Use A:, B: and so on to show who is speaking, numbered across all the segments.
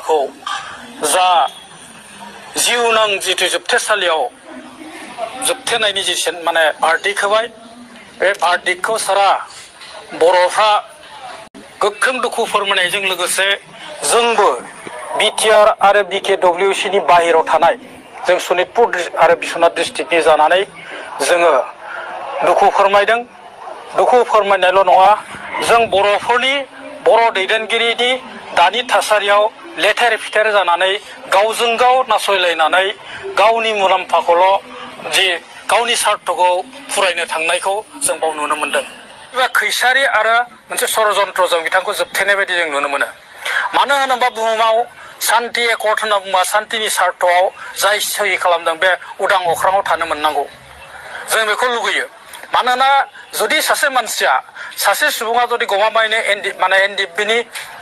A: साजाखौ जा जिउनां जिथु जोबथेसालियाव जोबथेनायनि जि माने भार्डिक्ट होबाय बे भार्डिक्टखौ सारा बर'फ्रा गोख्रों दुखु फोरमायनायजों लोगोसे जोंबो बिटिआर आरो BKWC नि बाहेराव थानाय जों सनितपुर आरो बिश्वनाथ डिस्ट्रिक्टनि जानानै जोङो दुखु फोरमायदों। दुखु फोरमायनायल' नङा, जों बर'फोरनि बर' दैदेनगिरिनि दानि थासारियाव लेथेर फिथेर जानानै गावजों गाव नासयलायनानै गावनि मुलाम्फाखौल' जि गावनि सार्थखौ फुरायनो थांनायखौ जों बाव नुनो मोनदों। खैसारि आरो मोनसे षड़यन्त्रजों बिथांखौ जोबथेनाय बायदि जों नुनो मोनो। मानो होनोबा बुहुमाव शान्ति एकर्ड होनना बुङोबा शान्तिनि सार्थआव जाय सहि खालामदों बे उदां अख्राङाव थानो मोननांगौ, जों बेखौ लुगैयो। मानोना जुदि सासे मानसिया सासे सुबुङा जुदि गमामायैनो एनडिएफबिनि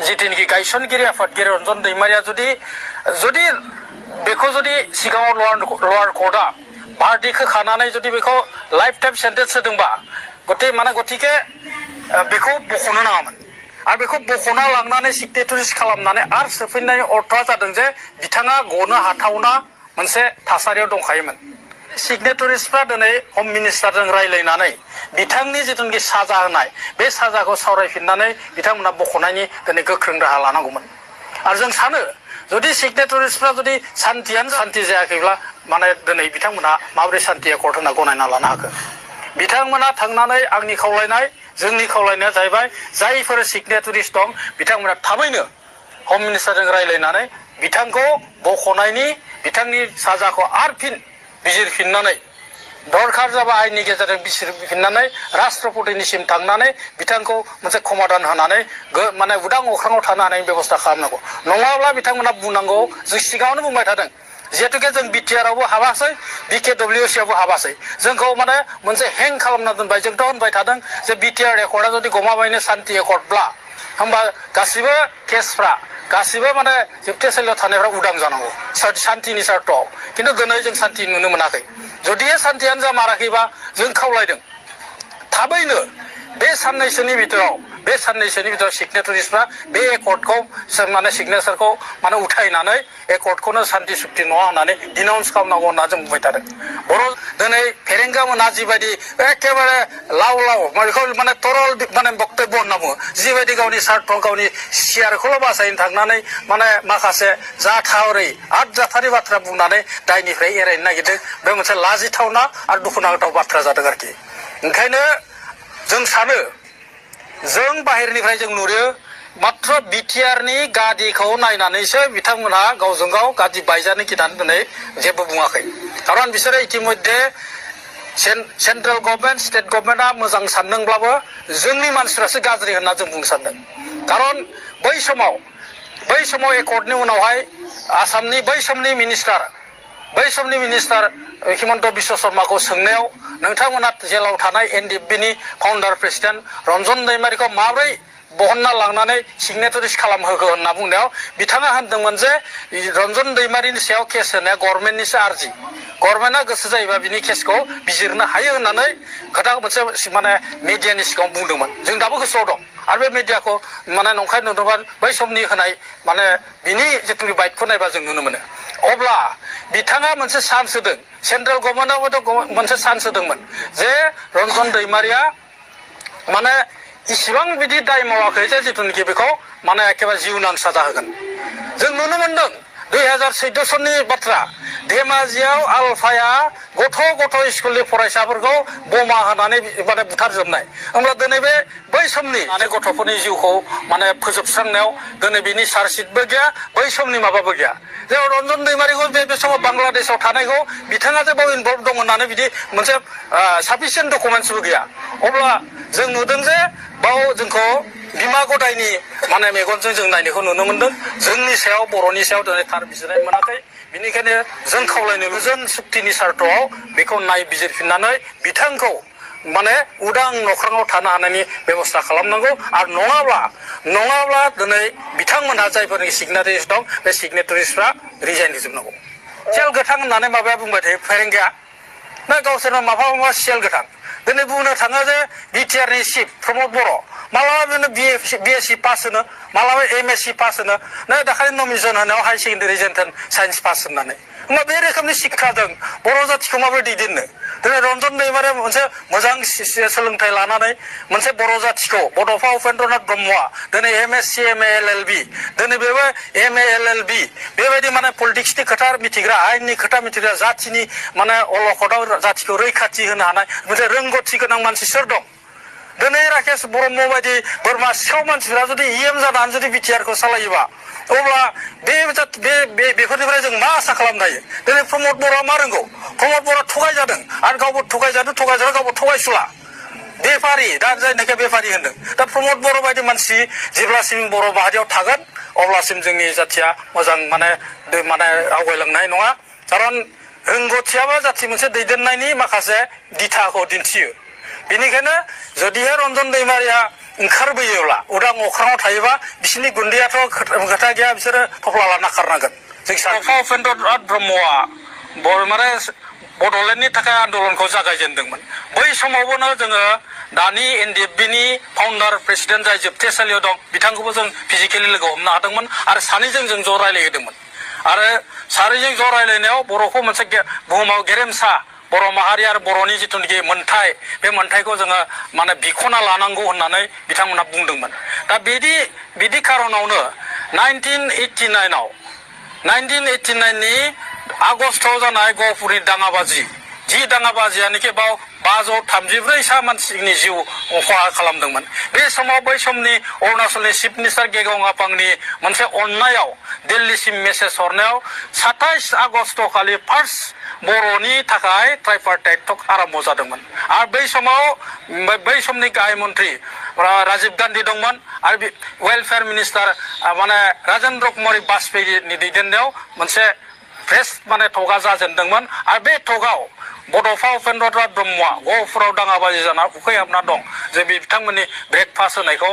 A: जिथुनिखि गायसनगिरि आफादगिरि रन्जन दैमारिया जुदि बेखौ जुदि सिगाङाव लवार कर्टआ भार्डिक्ट होखानानै जुदि बेखौ लाइफ टाइम सेन्टेन्स होदोंबा गतिके बेखौ बख'नो नाङामोन। आरो बेखौ बख'ना लांनानै सिगनेटारिस खालामनानै आरो सोफिननायनि अर्थआ जादों जे बिथाङा गनो हाथावना मोनसे थासारियाव दंखायोमोन। सिगनेटारिसफ्रा दिनै हम मिनिस्टारजों रायज्लायनानै बिथांनि जिथुनाखि साजा होनाय बे साजाखौ सावरायफिननानै बिथांमोना बख'नायनि दिनै गोख्रों राहा लानांगौमोन। आरो जों सानो जुदि सिगनेटारिसफ्रा जुदि सान्तियानो सान्ति जायाखैब्ला दिनै बिथांमोना माबोरै सान्ति एकर्ड होनना गनायना लानो हाखो। बिथांमोना थांनानै आंनि खावलायनाय जोंनि खावलायनाया जाहैबाय जायफोर सिगनेटारिस दं बिथांमोना थाबैनो हम मिनिस्टारजों रायज्लायनानै बिथांखौ बख'नायनि बिथांनि साजाखौ आरो फिन बिजिरफिननानै दरखार जाबा आयेननि गेजेरजों बिजिरफिननानै राष्ट्रपतिनिसिम थांनानै बिथांखौ मोनसे समाधान होनानै उदां अख्राङाव थानो हानायनि बेबस्था खालामनांगौ। नङाब्ला बिथांमोना बुंनांगौ, जों सिगाङावनो बुंबाय थादों जिहेतुके जों बिटिआरआवबो हाबासै BKWC आवबो हाबासै, जोंखौ मोनसे हें खालामना दोनबाय। जोंथ' होनबाय थादों जे बिटिआर एकर्डआ जुदि गमामायैनो शान्ति एकर्डब्ला होमबा गासिबो केसफ्रा गासिबो जोबथेसालियाव थानायफ्रा उदां जानांगौ शान्तिनि सार्थआव। खिन्थु दिनै जों शान्ति नुनो मोनाखै। जुदि शान्तियानो जामाराखैबा जों खावलायदों थाबैनो बे साननैसोनि भितराव सिगनेटारिसफ्रा बे एकर्डखौ सिगनेचारखौ उथायनानै एकर्डखौनो शान्ति सुक्ति नङा होननानै डिनाउन्स खालामनांगौ होनना जों बुंबाय थादों। दिनै फेरेंगा मोना जिबायदि एखेबारे लाव बेखौ तरल बक्तब्य होनना बुङो, जिबायदि गावनि सार्थ गावनि सियारखौल' बासायनो थांनानै माखासे जाथावै आदजाथारि बाथ्रा बुंनानै दायनिफ्राय एरायनो नागिरदों। बे मोनसे लाजिथावना आरो दुखुनांथाव बाथ्रा जादों आरोखि। ओंखायनो जों सानो, जों बाहेरनिफ्राय जों नुयो मात्र बिटिआरनि गादिखौ नायनानैसो बिथांमोनहा गावजों गाव गादि बायजानो गिनानै दिनै जेबो बुङाखै। खारन बिसोरो इतिमध्ये सेन्ट्रेल गभर्नमेन्ट स्टेट गभर्नमेन्टआ मोजां सानदोंब्लाबो जोंनि मानसिफ्रासो गाज्रि होनना जों बुंनो सानदों। खारन बै समाव एकर्डनि उनावहाय आसामनि बै समनि मिनिस्टार हिमन्त बिश्व शर्माखौ सोंनायाव नोंथांमोना जेलाव थानाय एनडिएफबिनि फाउन्डार प्रेसिडेन्ट रन्जन दैमारिखौ माबोरै बहनना लांनानै सिगनेटारिस खालामहोखो होनना बुंनायाव बिथाङा होनदोंमोन जे रन्जन दैमारिनि सायाव केस होनाया गभर्नमेन्टनिसो आर्जि, गभर्नमेन्टआ गोसो जायोबा बिनि केसखौ बिजिरनो हायो होननानै खोथाखौ मोनसे मिडियानि सिगाङाव बुंदोंमोन। जों दाबो गोसोआव दं। आरो बे मिडियाखौ नंखाय नुदोंबा बै समनि होनाय बिनि जिथु बाइटखौ नायबा जों नुनो मोनो। अब्ला बिथाङा मोनसे चान्स होदों, सेन्ट्रेल गभर्नमेन्टआबोथ' मोनसे चान्स होदोंमोन जे रन्जन दैमारिया इसिबां बिदि दाय मावाखै जे जिथुनिखि बेखौ एखेबारे जिउनां साजा होगोन। जों नुनो मोनदों 2014 सननि बाथ्रा, धेमाजियाव आलफाया गथ' स्कुलनि फरायसाफोरखौ बमा होनानै बुथारजोबनाय। होमब्ला दिनै बै समनि गथ'फोरनि जिउखौ फोजोबस्रांनायाव दिनै बिनि चार्जसिटबो गैया, बै समनि माबाबो गैया। जे रन्जन दैमारिखौ बे समाव बांलादेशआव थानायखौ बिथाङा जे बाव इनभल्भ दं होननानै बिदि मोनसे साफिसियेन्ट डकुमेन्टसबो गैया। अब्ला जों नुदों जे बाव जोंखौ बिमा गदायनि मेगनजों जों नायनायखौ नुनो मोनदों। जोंनि सायाव बर'नि सायाव दिनै थार बिजिरनाय मोनाखै। बेनिखायनो जों खावलायनो गोजोन सुक्तिनि सार्थआव बेखौ नायबिजिरफिननानै बिथांखौ उदां अख्राङाव थानो हानायनि बेबस्था खालामनांगौ। आरो नङाब्ला दिनै बिथांमोनहा जायफोरनि सिगनेटारिस दं बे सिगनेटारिसफ्रा रिजाइन होजोबनांगौ। सियाल गोथां होननानै माबाया बुंबाय थायो फेरेंगाया, गावसोरनो माबा सियाल गोथां। दिनै बुंनो थाङो जे बिटिआरनि चिफ प्रमद बर' मालाबा बेनो बिएससि पास होनो मालाबा एमएससि पास होनो नै दाखालि नमिनेसन होनायाव हाई सेकेन्डारि जेन्थेन साइन्स पास होननानै होमबा बे रोखोमनि शिक्षाजों बर' जाथिखौ माबोरै दैदेननो दिनै रन्जन दैमारिया मोनसे मोजां सोलोंथाइ लानानै मोनसे बर' जाथिखौ बड'फा उपेन्द्रनाथ ब्रह्मआ दिनै एमएससि एमए एलएलबि दिनै बेबो एमए एलएलबि बेबायदि माने पलिटिक्सनि खोथा मिथिग्रा आयेननि खोथा मिथिग्रा जाथिनि माने अलखदाव जाथिखौ रैखाथि होनो हानाय मोनसे रोंगौथि गोनां मानसि सोर दं दिनै राकेश ब्रह्म बायदि बोरमा सिखाव मानसिफ्रा जुदि इएम जानानै जुदि बिटिआरखौ सालायोबा अब्ला बेफोरनिफ्राय जों मा आसा खालामनो हायो दिनै प्रमद बर'आ मा रोंगौ प्रमद बर'आ थगायजादों आरो गावबो थगायजादों गावबो थगायसुला बेफारि दा जायनाखि बेफारि होनदों दा प्रमद बर' बायदि मानसि जेब्लासिम बर' माहारियाव थागोन अब्लासिम जोंनि जाथिया मोजां माने आवगायलांनाय नङा खारन रोंगौथियाबो जाथि मोनसे दैदेननायनि माखासे दिथाखौ दिन्थियो बेनिखायनो जुदिहाय रन्जन दैमारिया ओंखारबोयोब्ला उदां अख्राङाव थायोबा बिसोरनि गुन्दैयाथ' खोथा गैया बिसोरो थफ्ला लाना खारनांगोन जों उपेन्द्रनाथ ब्रह्मआ माने बड'लेण्डनि थाखाय आन्दलनखौ जागायजेनदोंमोन बै समावबोनो जोङो दानि एनडिएफबिनि फाउन्डार प्रेसिडेन्ट जाय जोबथेसालियाव दं बिथांखौबो जों फिजिकेलि लोगो हमनो हादोंमोन आरो सानैजों जों ज' रायलायहैदोंमोन आरो सानैजों ज' रायलायनायाव बर'खौ मोनसे बुहुमाव गेरेमसा बर' माहारि आरो बर'नि जिथुनाखि मोन्थाय बे मोन्थायखौ जोङो माने बिख'ना लानांगौ होननानै बिथांमोना बुंदोंमोन दा बिदि खारनावनो 1989नि आगस्टआव जानाय गहपुरनि दाङाबाजि जि दाङाबाजियानोखि बाव 534 मानसिनि जिउ खहा खालामदोंमोन बे समाव बै समनि अरुणाचलनि चिफ मिनिस्टार गेगं आपांनि मोनसे अननायाव दिल्लीसिम मेसेज हरनायाव 27 आगस्ट खालि फार्स्ट बर'नि थाखाय ट्राइपार्टाइट टक आरम्भ जादोंमोन आरो बै समनि गाहाय मन्त्रि राजीव गान्धी दंमोन आरो वेलफेयार मिनिस्टार माने राजेन्द्र कुमार बाजपेयीनि दैदेननायाव मोनसे फ्रेस माने टकआ जाजेनदोंमोन आरो बे टकआव बड'फा उपेन्द्रनाथ ब्रह्मआ गहपुराव दाङाबाजि जाना उखैहाबना दं जे बिथांमोननि ब्रेकफास्ट होनायखौ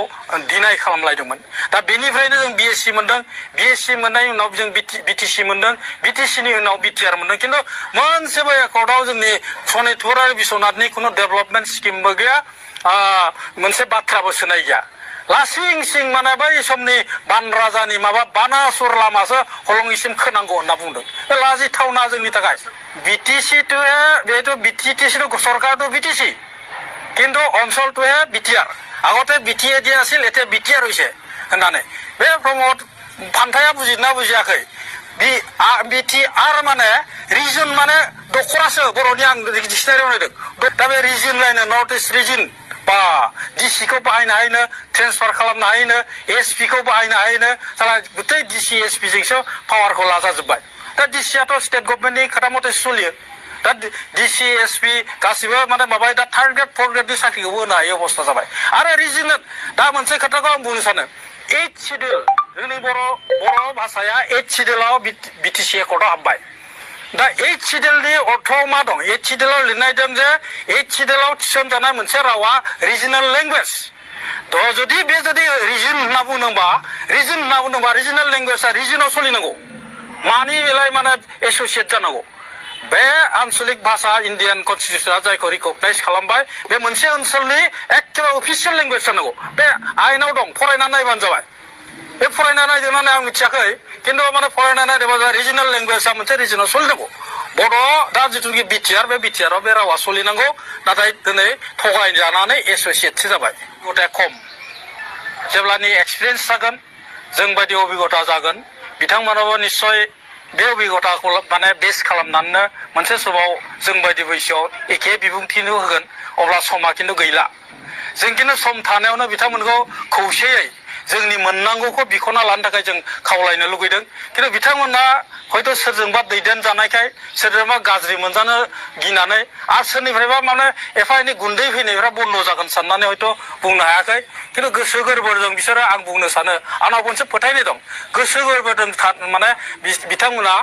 A: डिनाय खालामलायदोंमोन दा बेनिफ्रायनो जों बिएससि मोनदों बिएससि मोननायनि उनाव जों बिटिसि मोनदों बिटिसिनि उनाव बिटिआर मोनदों खिन्थु मोनसेबो एकर्डआव जोंनि सनितपुर आरो बिश्वनाथनि खुनु डेभेलपमेन्ट स्किमबो गैया मोनसे बाथ्राबो सोनाय गैया लासिं सिं माने बै समनि बान राजानि माबा बानासुर लामासो हलंगिसिम खोनांगौ होनना बुंदों बे लाजिथावना जोंनि थाखाय बिटिसिটো बेथ' बिटिसि सरकारটো बिटिसि কিন্তু অঞ্চলটোহে বিটিআর আগতে বিটিএ দি আছিল এতিয়া বিটিআর হৈছে होननानै बे प्रमद फान्थाया बुजिना बुजियाखै बिटिआर माने रिजन माने दखरासो बर'नि आं डिक्सनारियाव नायदों दा बे रिजन लायनो नर्थ इस्ट रिजन बा डिसिखौ बाहायनो हायोनो ट्रेन्सफार खालामनो हायोनो एसपिखौ बाहायनो हायोनो साला गुतै डिसि एसपिजोंसो पावारखौ लाजाजोब्बाय दा डिसियाथ' स्टेट गभर्नमेन्टनि खोथा मथे सोलियो दा डिसि एसपि गासिबो माने माबा दा थार्ड ग्रेड फर्थ ग्रेडनि साख्रिखौबो होनो हायो अबस्था जाबाय आरो रिजनेल दा मोनसे खोथाखौ आं बुंनो सानो 8 सिडिउल जोंनि बर' भाषाया 8 सिडिउलाव बिटिसि एकर्डआव हाबबाय दा 8 सिडिउलनि अर्थआव मा दं 8 सिडिउलाव लिरनाय दं जे 8 सिडिउलाव थिसनजानाय मोनसे रावा रिजनेल लेंगुवेज थ' जुदि रिजन होनना बुंदोंबा रिजनेल लेंगुवेजआ रिजनाव सोलिनांगौ मानि बेलाय माने एस'सियेट जानांगौ बे आन्चलिक भाषा इन्डियान कनस्टिटिउसना जायखौ रिकगनाइज खालामबाय बे मोनसे ओनसोलनि एखेबारे अफिसियेल लेंगुवेज जानांगौ बे आयेनाव दं फरायना नायबानो जाबाय बे फरायना नायदोंना आं मिथियाखै खिन्थु माने फरायना नायदोंबा रिजनेल लेंगुवेजआ मोनसे रिजनाव सोलिनांगौ बर' दा जिथुनाखि बिटिआर बे बिटिआराव बे रावा सोलिनांगौ नाथाय दिनै थगायजानानै एस'सियेटसो जाबाय गथाय खम जेब्लानि एक्सपिरियेन्स जागोन जों बायदि अभिगता जागोन बिथांमोनाबो निस्सय बे अभिगताखौ माने बेस खालामनानैनो मोनसे समाव जों बायदि बैसोआव एखे बिबुंथिनो होगोन अब्ला समा खिन्थु गैला जों खिन्थु सम थानायावनो बिथांमोनखौ खौसेयै जोंनि मोननांगौखौ बिख'ना लानो थाखाय जों खावलायनो लुगैदों खिन्थु बिथांमोना हयथ' सोरजोंबा दैदेनजानायखाय सोरजोंबा गाज्रि मोनजानो गिनानै आरो सोरनिफ्रायबा माने एफा एनै गुन्दै फैनायफ्रा बन्द' जागोन साननानै हयथ' बुंनो हायाखै खिन्थु गोसो गोरबोजों बिसोरो आं बुंनो सानो आंनाव मोनसे फोथायनाय दं गोसो गोरबोजों माने बिथांमोना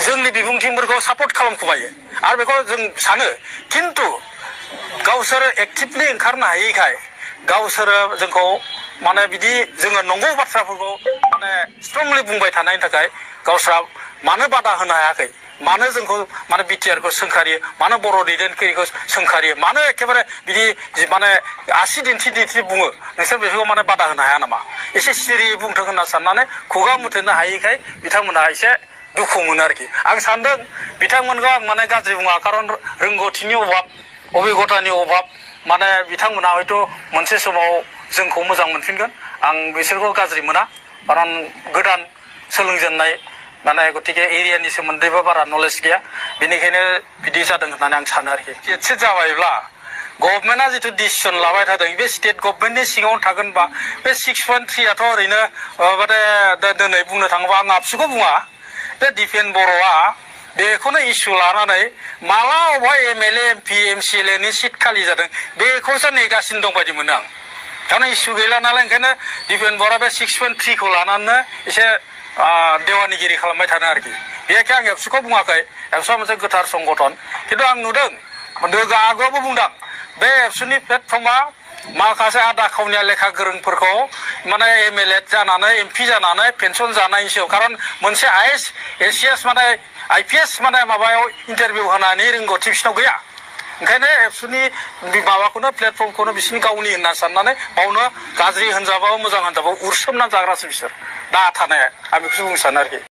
A: जोंनि बिबुंथिफोरखौ सापर्ट खालामखुमायो आरो बेखौ जों सानो खिन्थु गावसोर एक्टिभलि ओंखारनो हायैखाय गावसोरो जोंखौ माने बिदि जोङो नंगौ बाथ्राफोरखौ माने स्ट्रंलि बुंबाय थानायनि थाखाय गावस्रा मानो बादा होनो हायाखै मानो जोंखौ माने बिटिआर खौ सोंखारियो मानो बर' दैदेनगिरिखौ सोंखारियो मानो एखेबारे बिदि माने आसि दिन्थि बुङो नोंसोर बेखौ माने बादा होनो हाया नामा एसे सिरियै बुंथों होनना साननानै खुगा मुथेनो हायैखाय बिथांमोनहा एसे दुखु मोनो आरोखि आं सानदों बिथांमोनखौ आं माने गाज्रि बुङा खारन रोंगौथिनि अभाब अबिगथानि अभाब माने बिथांमोनहा हयथ' मोनसे समाव जोंखौ मोजां मोनफिनगोन आं बिसोरखौ गाज्रि मोना खारन गोदान सोलोंजेननाय माने गतिके एरियानि सोमोन्दैबो बारा नलेज गैया बेनिखायनो बिदि जादों होननानै आं सानो आरोखि एसे जाबायब्ला गभर्नमेन्टआ जिथु डिसिसन लाबाय थादों बे स्टेट गभर्नमेन्टनि सिङावनो थागोनबा बे 6.3आथ' ओरैनो माने दिनै बुंनो थाङोबा आं आबसुखौ बुङा बे दिपेन बर'आ बेखौनो इस्यु लानानै माला अबेबा एमएलए एमपि एमसिएलए नि सिट खालि जादों बेखौसो नेगासिनो दं बायदि मोनो आं थारमाने इस्यु गैला नालाय ओंखायनो दिपेन बर'आ बे 6.3 खौ लानानै एसे देवानिगिरि खालामबाय थादों आरोखि बेखौ आं एबसुखौ बुङाखै एबसुआ मोनसे गोथार संगठन खिन्थु आं नुदों आगोलावबो बुंदों बे एबसुनि प्लेटफर्मा माखासे आदा खावनिया लेखा गोरोंफोरखौ माने एमएलए जानानै एमपि जानानै पेनसन जानायनि सायाव खारन मोनसे आइएस एसिएस माने आइपिएस माने माबायाव इन्टारभिउ होनानै रोंगौथि बिसिनाव गैया ओंखायनो एबसुनि माबाखौनो प्लेटफर्मखौनो बिसिनि गावनि होनना साननानै बावनो गाज्रि होनजाबाबो मोजां होनजाबाबो उरसोमना जाग्रासो बिसोर दा थानाया आं बेखौसो बुंनो सानो आरोखि